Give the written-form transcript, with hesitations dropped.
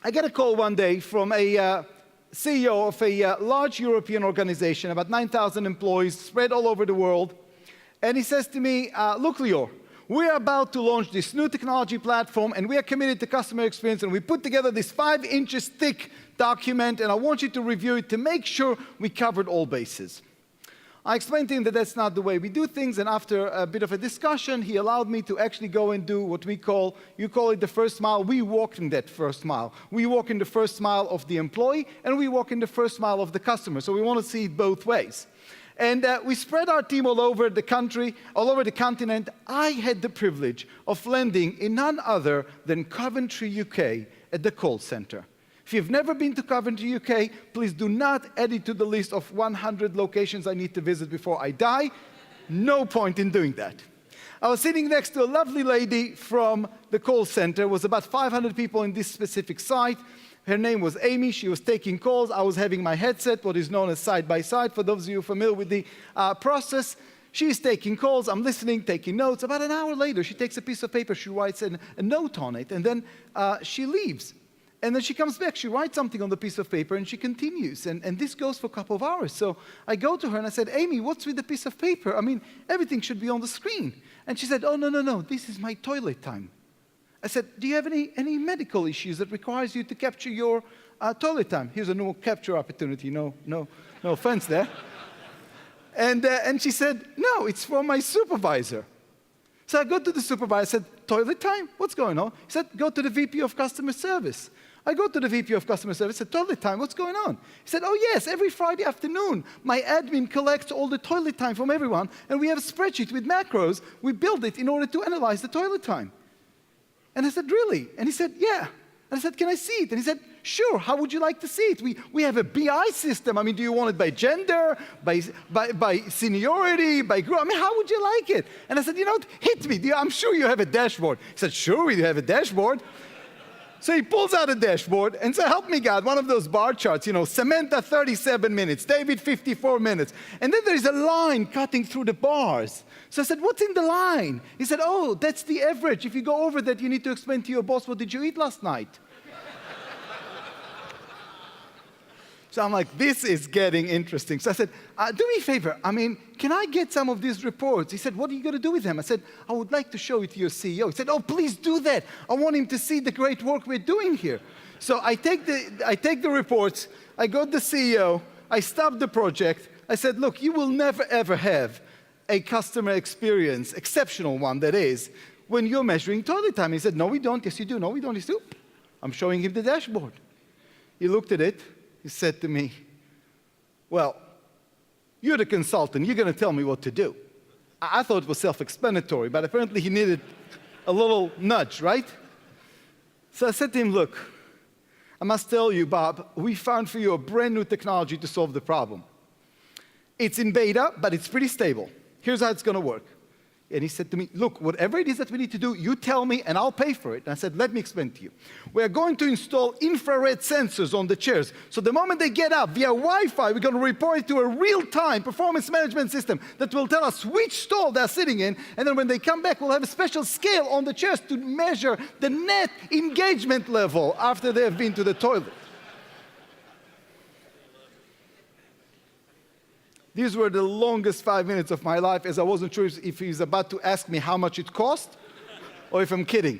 I get a call one day from a CEO of a large European organization, about 9,000 employees spread all over the world. And he says to me, look, Lior, we're about to launch this new technology platform, and we are committed to customer experience, and we put together this 5 inches thick document, and I want you to review it to make sure we covered all bases. I explained to him that that's not the way we do things, and after a bit of a discussion, he allowed me to actually go and do what we call, you call it the first mile, we walk in that first mile. We walk in the first mile of the employee, and we walk in the first mile of the customer, so we want to see it both ways. And we spread our team all over the country, all over the continent. I had the privilege of landing in none other than Coventry, UK, at the call center. If you've never been to Coventry, UK, please do not add it to the list of 100 locations I need to visit before I die. No point in doing that. I was sitting next to a lovely lady from the call center. It was about 500 people in this specific site. Her name was Amy. She was taking calls. I was having my headset, what is known as side-by-side, for those of you familiar with the process. She's taking calls. I'm listening, taking notes. About an hour later, she takes a piece of paper. She writes a note on it, and then she leaves. And then she comes back. She writes something on the piece of paper, and she continues. And this goes for a couple of hours. So I go to her, and I said, Amy, what's with the piece of paper? I mean, everything should be on the screen. And she said, oh, no, this is my toilet time. I said, do you have any medical issues that requires you to capture your toilet time? Here's a no capture opportunity, no offense there. And she said, no, it's for my supervisor. So I go to the supervisor, I said, toilet time? What's going on? He said, go to the VP of Customer Service. I go to the VP of Customer Service, I said, toilet time, what's going on? He said, oh yes, every Friday afternoon, my admin collects all the toilet time from everyone, and we have a spreadsheet with macros. We build it in order to analyze the toilet time. And I said, really? And he said, yeah. And I said, can I see it? And he said, sure, how would you like to see it? We have a BI system. I mean, do you want it by gender, by seniority, by group? I mean, how would you like it? And I said, you know what, hit me. I'm sure you have a dashboard. He said, sure, we have a dashboard. So he pulls out a dashboard and said, help me God, one of those bar charts, you know, Samantha 37 minutes, David 54 minutes. And then there's a line cutting through the bars. So I said, what's in the line? He said, oh, that's the average. If you go over that, you need to explain to your boss, what did you eat last night? So I'm like, this is getting interesting. So I said, do me a favor. I mean, can I get some of these reports? He said, what are you going to do with them? I said, I would like to show it to your CEO. He said, oh, please do that. I want him to see the great work we're doing here. So I take the reports. I go to the CEO. I stop the project. I said, look, you will never, ever have a customer experience, exceptional one that is, when you're measuring toilet time. He said, no, we don't. Yes, you do. No, we don't. Yes, you do. I'm showing him the dashboard. He looked at it. He said to me, well, you're the consultant. You're going to tell me what to do. I thought it was self-explanatory, but apparently he needed a little nudge, right? So I said to him, look, I must tell you, Bob, we found for you a brand new technology to solve the problem. It's in beta, but it's pretty stable. Here's how it's going to work. And he said to me, look, whatever it is that we need to do, you tell me and I'll pay for it. And I said, let me explain to you. We're going to install infrared sensors on the chairs. So the moment they get up via Wi-Fi, we're going to report it to a real-time performance management system that will tell us which stall they're sitting in. And then when they come back, we'll have a special scale on the chairs to measure the net engagement level after they have been to the toilet. These were the longest 5 minutes of my life, as I wasn't sure if he was about to ask me how much it cost or if I'm kidding.